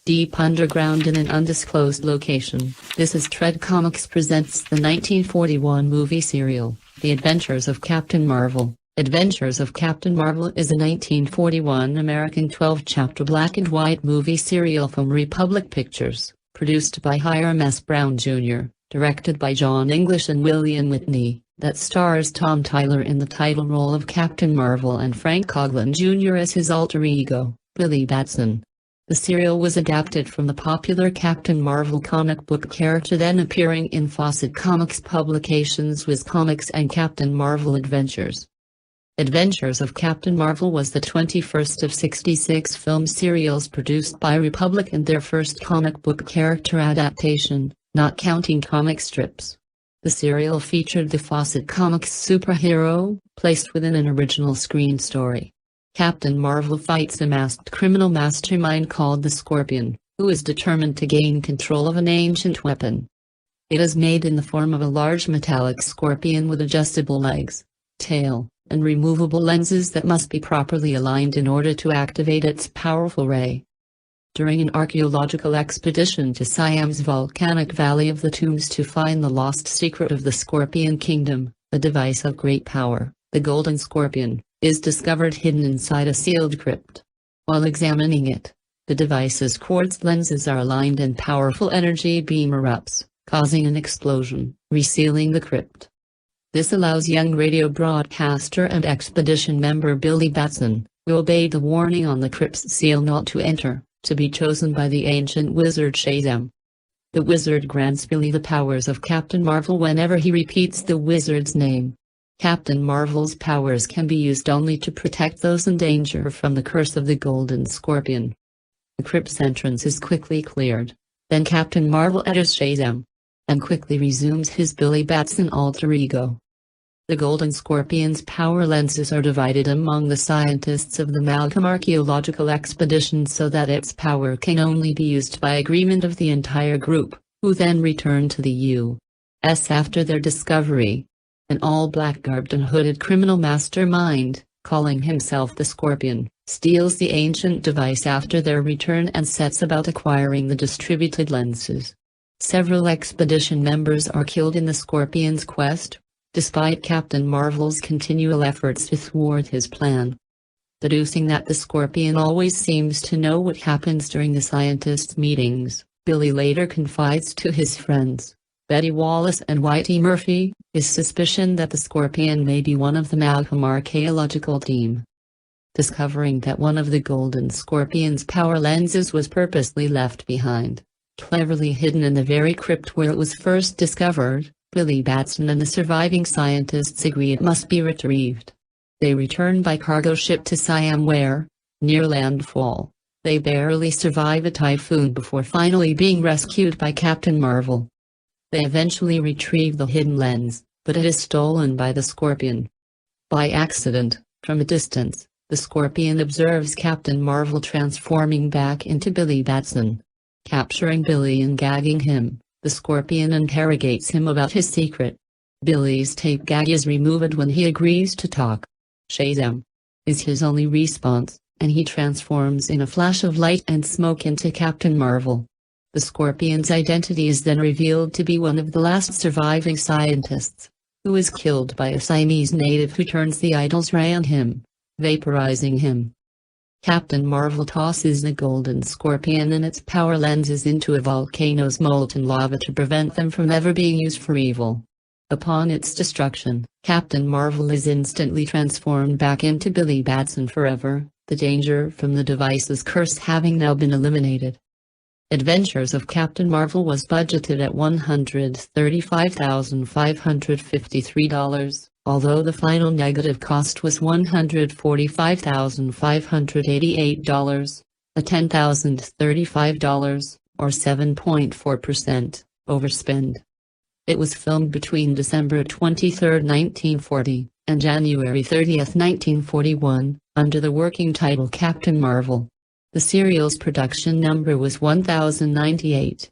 deep underground in an undisclosed location. This is Tread Comics presents the 1941 movie serial, The Adventures of Captain Marvel. Adventures of Captain Marvel is a 1941 American 12-chapter black-and-white movie serial from Republic Pictures, produced by Hiram S. Brown Jr., directed by John English and William Witney, that stars Tom Tyler in the title role of Captain Marvel and Frank Coghlan Jr. as his alter ego, Billy Batson. The serial was adapted from the popular Captain Marvel comic book character then appearing in Fawcett Comics publications Whiz Comics and Captain Marvel Adventures. Adventures of Captain Marvel was the 21st of 66 film serials produced by Republic and their first comic book character adaptation, not counting comic strips. The serial featured the Fawcett Comics superhero, placed within an original screen story. Captain Marvel fights a masked criminal mastermind called the Scorpion, who is determined to gain control of an ancient weapon. It is made in the form of a large metallic scorpion with adjustable legs, tail, and removable lenses that must be properly aligned in order to activate its powerful ray. During an archaeological expedition to Siam's volcanic Valley of the Tombs to find the lost secret of the Scorpion Kingdom, a device of great power, the Golden Scorpion, is discovered hidden inside a sealed crypt. While examining it, the device's quartz lenses are aligned and powerful energy beam erupts, causing an explosion, resealing the crypt. This allows young radio broadcaster and expedition member Billy Batson, who obeyed the warning on the crypt's seal not to enter, to be chosen by the ancient wizard SHAZAM. The wizard grants Billy the powers of Captain Marvel whenever he repeats the wizard's name. Captain Marvel's powers can be used only to protect those in danger from the curse of the Golden Scorpion. The crypt's entrance is quickly cleared. Then Captain Marvel enters SHAZAM, and quickly resumes his Billy Batson alter ego. The Golden Scorpion's power lenses are divided among the scientists of the Malcolm Archaeological Expedition so that its power can only be used by agreement of the entire group, who then return to the U.S. after their discovery. An all-black garbed and hooded criminal mastermind, calling himself the Scorpion, steals the ancient device after their return and sets about acquiring the distributed lenses. Several expedition members are killed in the Scorpion's quest, despite Captain Marvel's continual efforts to thwart his plan. Deducing that the Scorpion always seems to know what happens during the scientists' meetings, Billy later confides to his friends, Betty Wallace and Whitey Murphy, his suspicion that the Scorpion may be one of the Malcolm archaeological team. Discovering that one of the Golden Scorpion's power lenses was purposely left behind, cleverly hidden in the very crypt where it was first discovered, Billy Batson and the surviving scientists agree it must be retrieved. They return by cargo ship to Siam where, near landfall, they barely survive a typhoon before finally being rescued by Captain Marvel. They eventually retrieve the hidden lens, but it is stolen by the Scorpion. By accident, from a distance, the Scorpion observes Captain Marvel transforming back into Billy Batson. Capturing Billy and gagging him, the Scorpion interrogates him about his secret. Billy's tape gag is removed when he agrees to talk. SHAZAM is his only response, and he transforms in a flash of light and smoke into Captain Marvel. The Scorpion's identity is then revealed to be one of the last surviving scientists, who is killed by a Siamese native who turns the idol's ray on him, vaporizing him. Captain Marvel tosses the Golden Scorpion and its power lenses into a volcano's molten lava to prevent them from ever being used for evil. Upon its destruction, Captain Marvel is instantly transformed back into Billy Batson forever, the danger from the device's curse having now been eliminated. Adventures of Captain Marvel was budgeted at $135,553, although the final negative cost was $145,588, a $10,035, or 7.4%, overspend. It was filmed between December 23, 1940, and January 30, 1941, under the working title Captain Marvel. The serial's production number was 1098.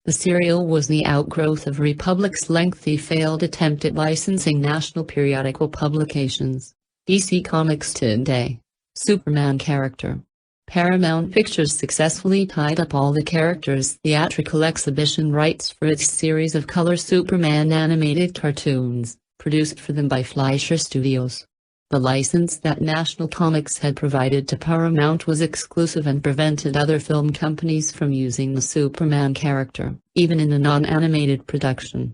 The serial was the outgrowth of Republic's lengthy failed attempt at licensing national periodical publications. DC Comics Today. Superman character. Paramount Pictures successfully tied up all the characters' theatrical exhibition rights for its series of color Superman animated cartoons, produced for them by Fleischer Studios. The license that National Comics had provided to Paramount was exclusive and prevented other film companies from using the Superman character, even in a non-animated production.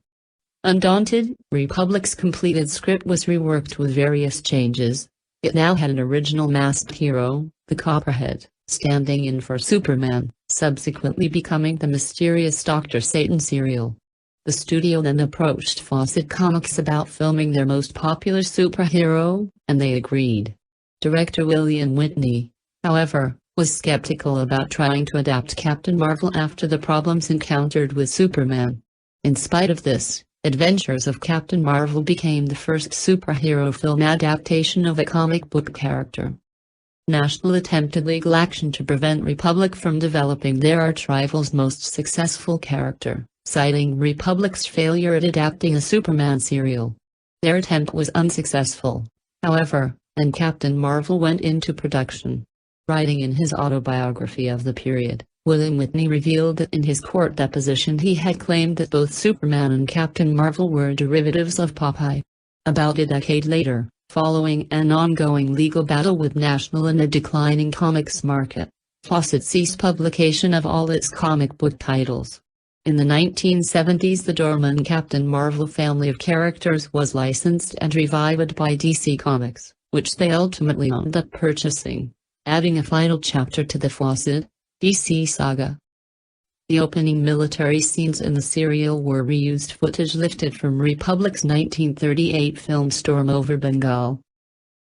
Undaunted, Republic's completed script was reworked with various changes. It now had an original masked hero, the Copperhead, standing in for Superman, subsequently becoming the mysterious Dr. Satan serial. The studio then approached Fawcett Comics about filming their most popular superhero, and they agreed. Director William Witney, however, was skeptical about trying to adapt Captain Marvel after the problems encountered with Superman. In spite of this, Adventures of Captain Marvel became the first superhero film adaptation of a comic book character. National attempted legal action to prevent Republic from developing their arch-rival's most successful character, citing Republic's failure at adapting a Superman serial. Their attempt was unsuccessful, however, and Captain Marvel went into production. Writing in his autobiography of the period, William Witney revealed that in his court deposition he had claimed that both Superman and Captain Marvel were derivatives of Popeye. About a decade later, following an ongoing legal battle with National and a declining comics market, Fawcett ceased publication of all its comic book titles. In the 1970s, the dormant Captain Marvel family of characters was licensed and revived by DC Comics, which they ultimately wound up purchasing, adding a final chapter to the Fawcett DC saga. The opening military scenes in the serial were reused footage lifted from Republic's 1938 film Storm over Bengal.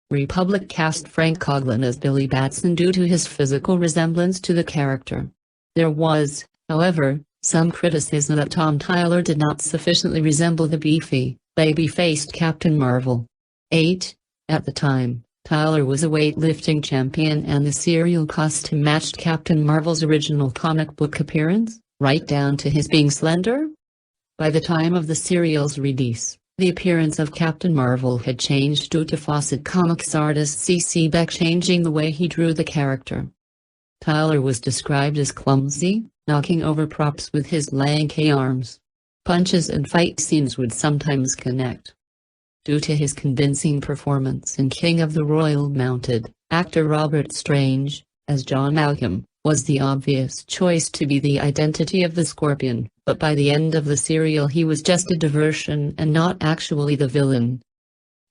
Republic cast Frank Coghlan as Billy Batson due to his physical resemblance to the character. There was, however, some criticism that Tom Tyler did not sufficiently resemble the beefy, baby-faced Captain Marvel. 8. At the time, Tyler was a weightlifting champion and the serial costume matched Captain Marvel's original comic book appearance, right down to his being slender. By the time of the serial's release, the appearance of Captain Marvel had changed due to Fawcett Comics artist C.C. Beck changing the way he drew the character. Tyler was described as clumsy, knocking over props with his lanky arms. Punches and fight scenes would sometimes connect. Due to his convincing performance in King of the Royal Mounted, actor Robert Strange, as John Malcolm, was the obvious choice to be the identity of the Scorpion, but by the end of the serial he was just a diversion and not actually the villain.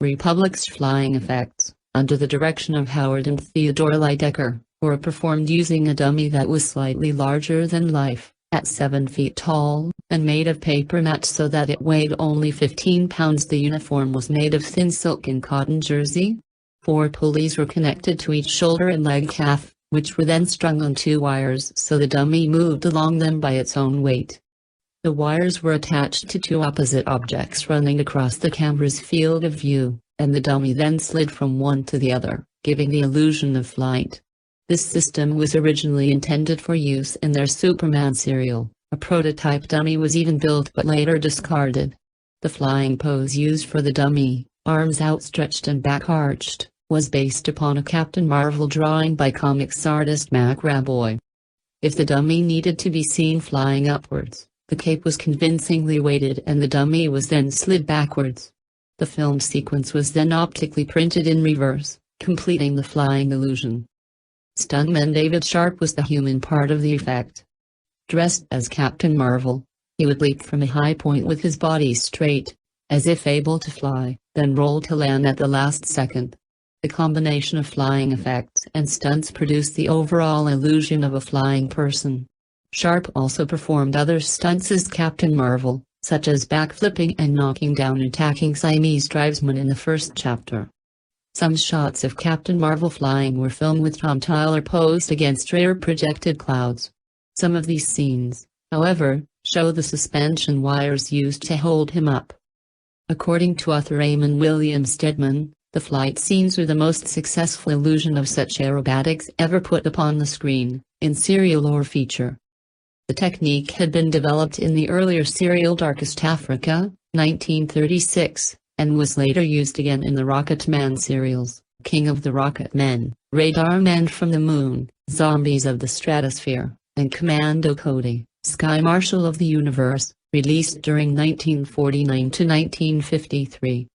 Republic's flying effects, under the direction of Howard and Theodore Lydecker, were performed using a dummy that was slightly larger than life, at 7 feet tall, and made of paper mats so that it weighed only 15 pounds. The uniform was made of thin silk and cotton jersey. 4 pulleys were connected to each shoulder and leg calf, which were then strung on 2 wires so the dummy moved along them by its own weight. The wires were attached to 2 opposite objects running across the camera's field of view, and the dummy then slid from one to the other, giving the illusion of flight. This system was originally intended for use in their Superman serial. A prototype dummy was even built but later discarded. The flying pose used for the dummy, arms outstretched and back arched, was based upon a Captain Marvel drawing by comics artist Mac Raboy. If the dummy needed to be seen flying upwards, the cape was convincingly weighted and the dummy was then slid backwards. The film sequence was then optically printed in reverse, completing the flying illusion. Stuntman David Sharp was the human part of the effect. Dressed as Captain Marvel, he would leap from a high point with his body straight, as if able to fly, then roll to land at the last second. The combination of flying effects and stunts produced the overall illusion of a flying person. Sharp also performed other stunts as Captain Marvel, such as backflipping and knocking down attacking Siamese tribesmen in the first chapter. Some shots of Captain Marvel flying were filmed with Tom Tyler posed against rare projected clouds. Some of these scenes, however, show the suspension wires used to hold him up. According to author Raymond William Stedman, the flight scenes are the most successful illusion of such aerobatics ever put upon the screen, in serial or feature. The technique had been developed in the earlier serial Darkest Africa, 1936. And was later used again in the Rocket Man serials, King of the Rocket Men, Radar Man from the Moon, Zombies of the Stratosphere, and Commando Cody, Sky Marshal of the Universe, released during 1949 to 1953.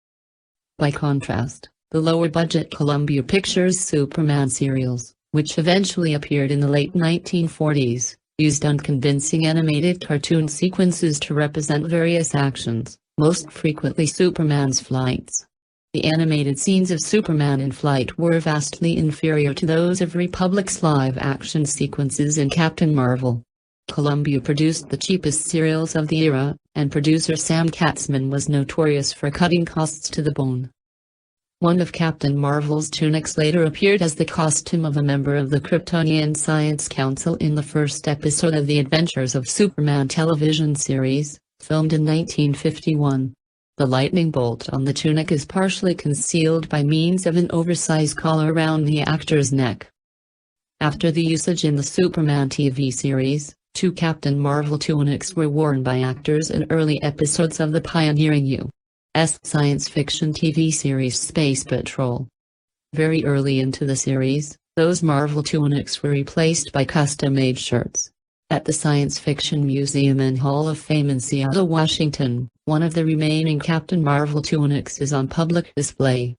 By contrast, the lower-budget Columbia Pictures Superman serials, which eventually appeared in the late 1940s, used unconvincing animated cartoon sequences to represent various actions, most frequently Superman's flights. The animated scenes of Superman in flight were vastly inferior to those of Republic's live-action sequences in Captain Marvel. Columbia produced the cheapest serials of the era, and producer Sam Katzman was notorious for cutting costs to the bone. One of Captain Marvel's tunics later appeared as the costume of a member of the Kryptonian Science Council in the first episode of the Adventures of Superman television series, filmed in 1951. The lightning bolt on the tunic is partially concealed by means of an oversized collar around the actor's neck. After the usage in the Superman TV series, two Captain Marvel tunics were worn by actors in early episodes of the pioneering U.S. science fiction TV series Space Patrol. Very early into the series, those Marvel tunics were replaced by custom-made shirts. At the Science Fiction Museum and Hall of Fame in Seattle, Washington, one of the remaining Captain Marvel tunics is on public display.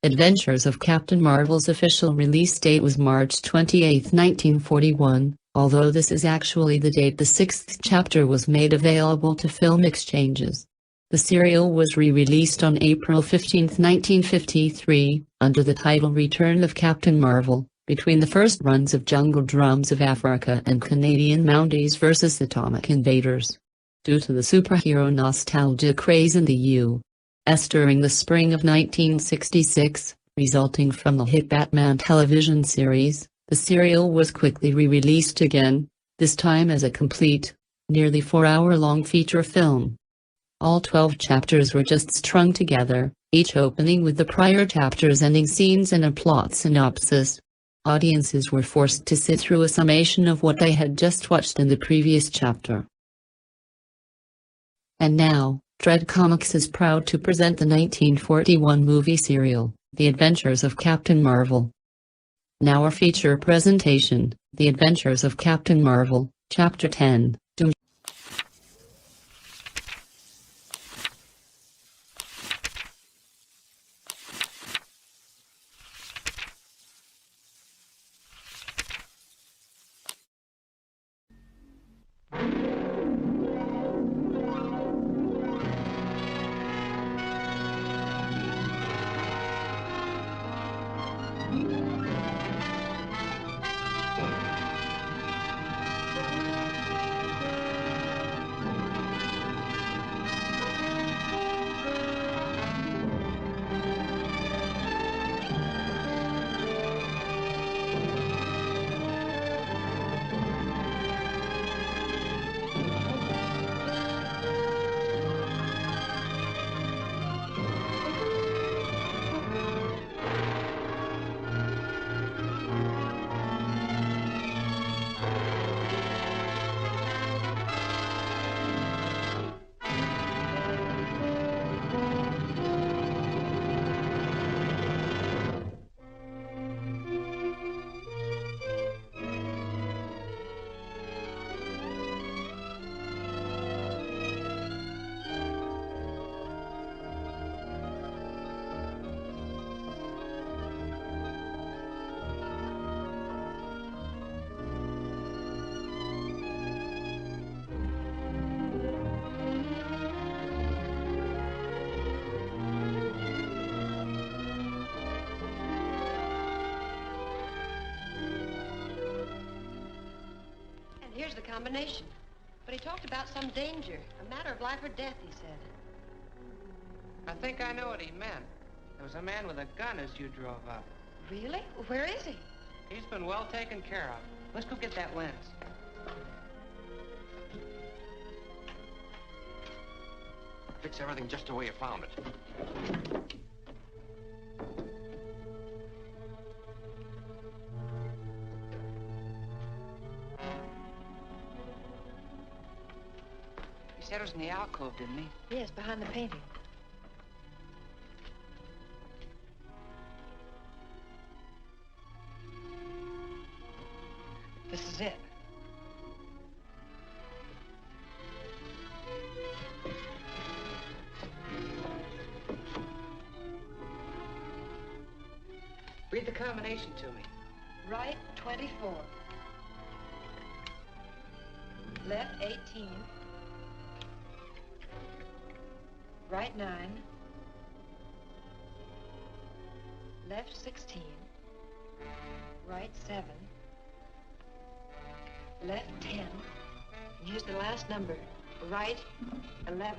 Adventures of Captain Marvel's official release date was March 28, 1941, although this is actually the date the sixth chapter was made available to film exchanges. The serial was re-released on April 15, 1953, under the title Return of Captain Marvel, between the first runs of Jungle Drums of Africa and Canadian Mounties vs. Atomic Invaders. Due to the superhero nostalgia craze in the U.S. during the spring of 1966, resulting from the hit Batman television series, the serial was quickly re-released again, this time as a complete, nearly 4-hour-long feature film. All 12 chapters were just strung together, each opening with the prior chapter's ending scenes and a plot synopsis. Audiences were forced to sit through a summation of what they had just watched in the previous chapter. And now, Dread Comics is proud to present the 1941 movie serial, The Adventures of Captain Marvel. Now our feature presentation, The Adventures of Captain Marvel, Chapter 10, Doom. Here's the combination. But he talked about some danger, a matter of life or death, he said. I think I know what he meant. There was a man with a gun as you drove up. Really? Where is he? He's been well taken care of. Let's go get that lens. Fix everything just the way you found it. He said it was in the alcove, didn't he? Yes, behind the painting. This is it. Read the combination to me. Right 24. Left 18. Right 9. Left 16. Right 7. Left 10. And here's the last number. Right 11.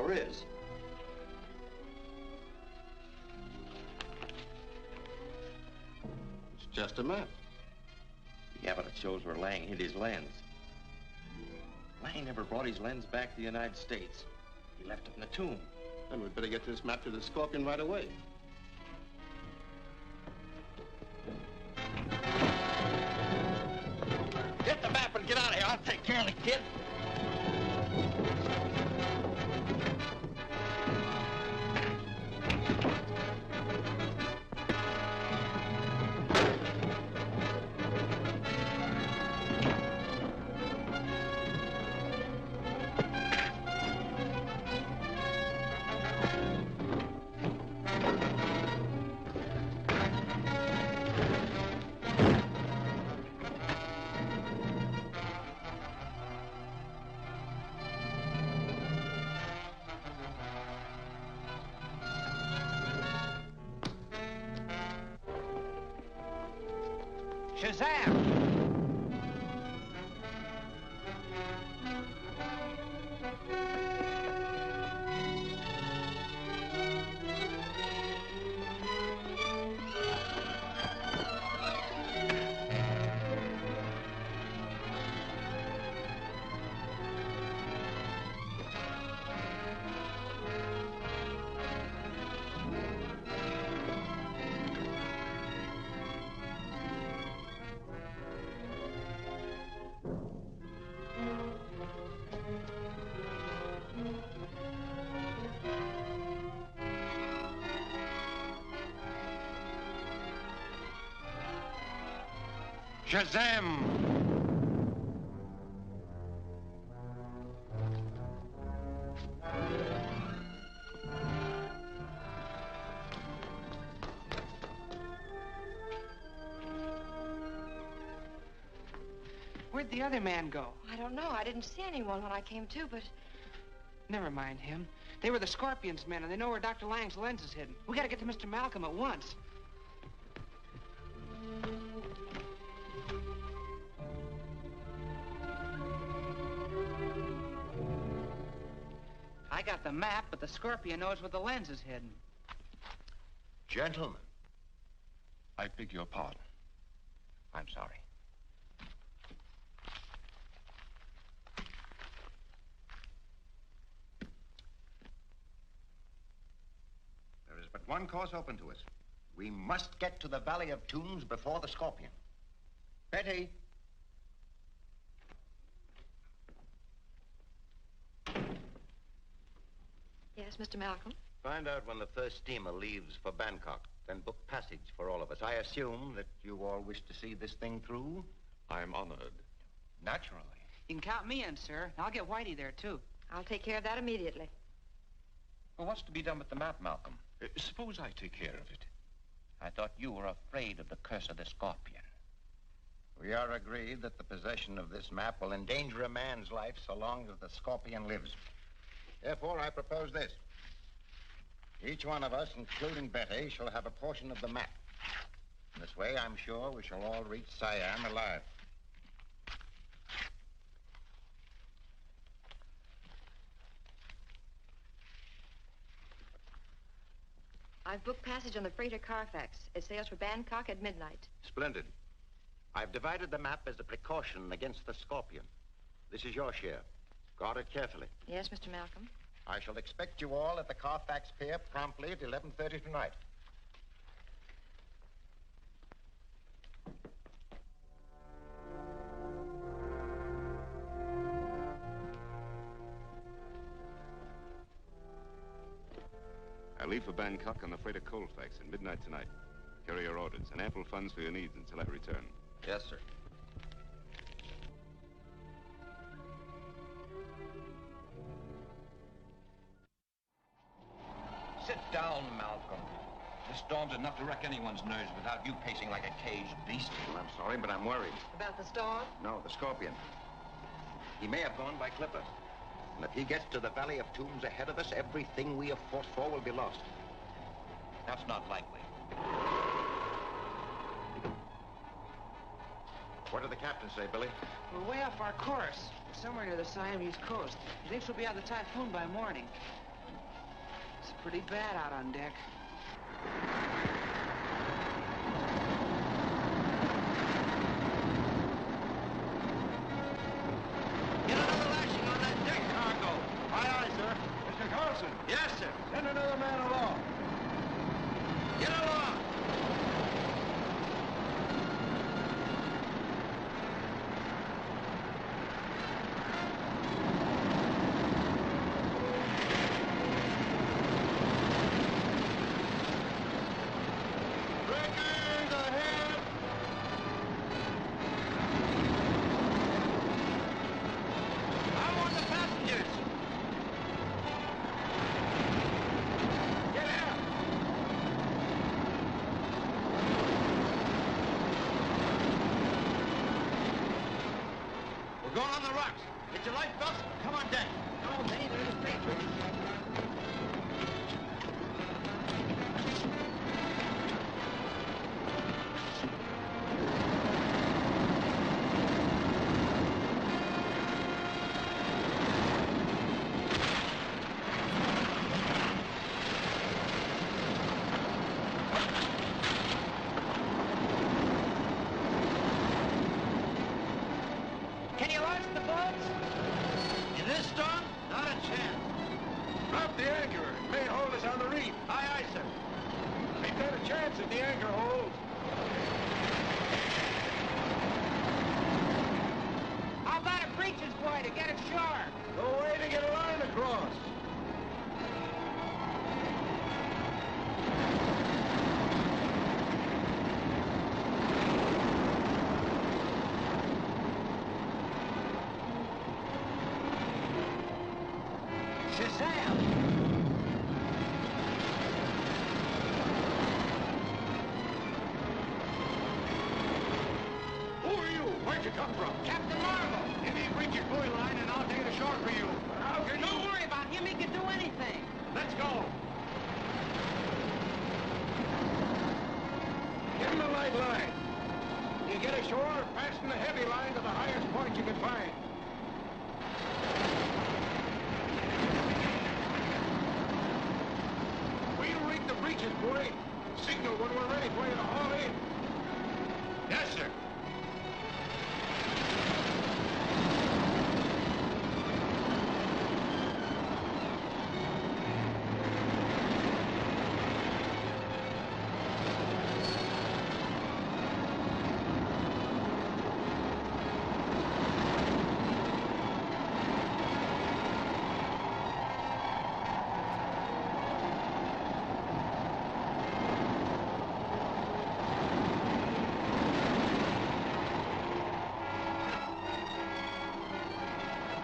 Is. It's just a map. Yeah, but it shows where Lang hid his lens. Lang never brought his lens back to the United States. He left it in the tomb. Then we'd better get this map to the Scorpion right away. Get the map and get out of here. I'll take care of the kid. SHAZAM! SHAZAM! Where'd the other man go? I don't know. I didn't see anyone when I came to, but... Never mind him. They were the Scorpion's men, and they know where Dr. Lang's lens is hidden. We gotta get to Mr. Malcolm at once. I got the map, but the Scorpion knows where the lens is hidden. Gentlemen, I beg your pardon. I'm sorry. There is but one course open to us. We must get to the Valley of Tombs before the Scorpion. Betty. Yes, Mr. Malcolm? Find out when the first steamer leaves for Bangkok, then book passage for all of us. I assume that you all wish to see this thing through? I'm honored. Naturally. You can count me in, sir. I'll get Whitey there, too. I'll take care of that immediately. Well, what's to be done with the map, Malcolm? Suppose I take care of it. I thought you were afraid of the curse of the Scorpion. We are agreed that the possession of this map will endanger a man's life so long as the Scorpion lives. Therefore, I propose this. Each one of us, including Betty, shall have a portion of the map. In this way, I'm sure we shall all reach Siam alive. I've booked passage on the freighter Carfax. It sails for Bangkok at midnight. Splendid. I've divided the map as a precaution against the Scorpion. This is your share. Guard it carefully. Yes, Mr. Malcolm. I shall expect you all at the Carfax Pier promptly at 11:30 tonight. I leave for Bangkok on the freighter Colfax at midnight tonight. Carry your orders and ample funds for your needs until I return. Yes, sir. Sit down, Malcolm. This storm's enough to wreck anyone's nerves without you pacing like a caged beast. Well, I'm sorry, but I'm worried. About the storm? No, the Scorpion. He may have gone by clipper. And if he gets to the Valley of Tombs ahead of us, everything we have fought for will be lost. That's not likely. What did the captain say, Billy? We're way off our course. We're somewhere near the Siamese coast. He thinks we'll be out of the typhoon by morning. It's pretty bad out on deck. Get another lashing on that deck cargo. Aye, aye, sir. Mr. Carlson. Yes, sir. Send another man along. Get along. Breakers ahead. I want the passengers. Get out. We're going on the rocks. Get your life belts. Come on deck. No, they ain't any papers. Can you launch the boats? In this storm? Not a chance. Drop the anchor. It may hold us on the reef. Aye, aye, sir. We've got a chance if the anchor holds. How about a preacher's boy to get ashore? No way to get a line across. SHAZAM! Who are you? Where'd you come from? Captain Marvel! Give me a preacher's buoy line and I'll take it ashore for you. But how can Don't you? worry about him, he can do anything. Let's go. Give him a light line. You get ashore, fasten the heavy line to the highest point you can find. We'll rig the breeches buoy. Signal when we're ready for you to haul in. Yes, sir.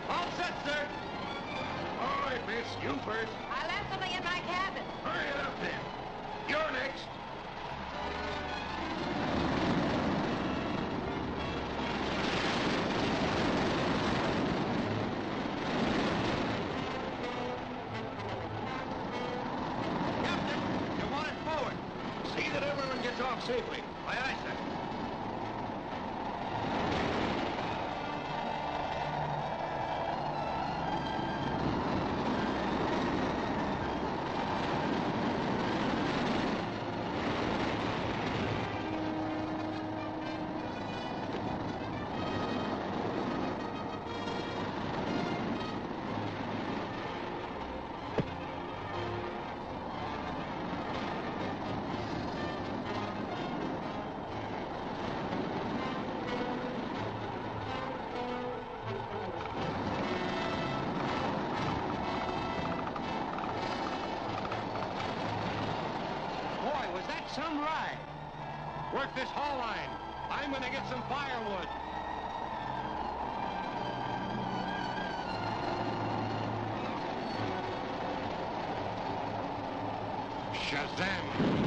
All set, sir. All right, miss. You first. I left something in my cabin. Hurry it up, then. You're next. Captain, you want it forward. See that everyone gets off safely. Aye, aye, sir. Work this haul line. I'm gonna get some firewood. SHAZAM!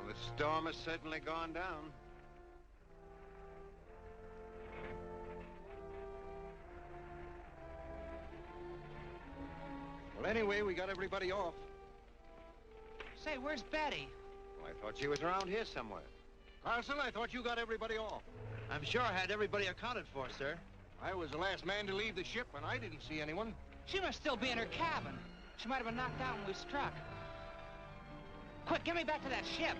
The storm has certainly gone down. Well, anyway, we got everybody off. Say, where's Betty? Well, I thought she was around here somewhere. Carlson, I thought you got everybody off. I'm sure I had everybody accounted for, sir. I was the last man to leave the ship, and I didn't see anyone. She must still be in her cabin. She might have been knocked out when we struck. Quick, get me back to that ship.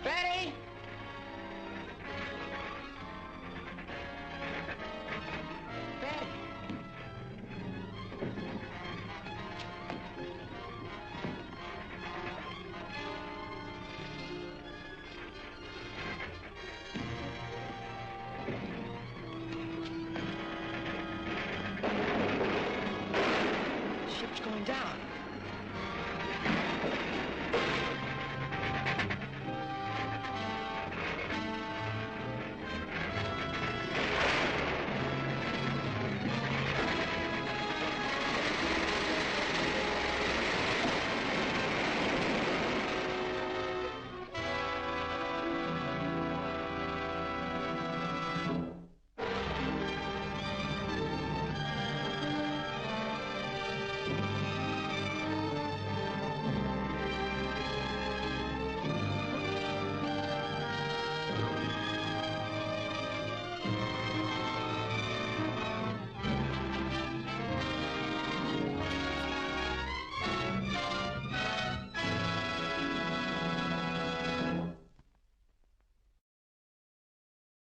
Betty! Betty! The ship's going down.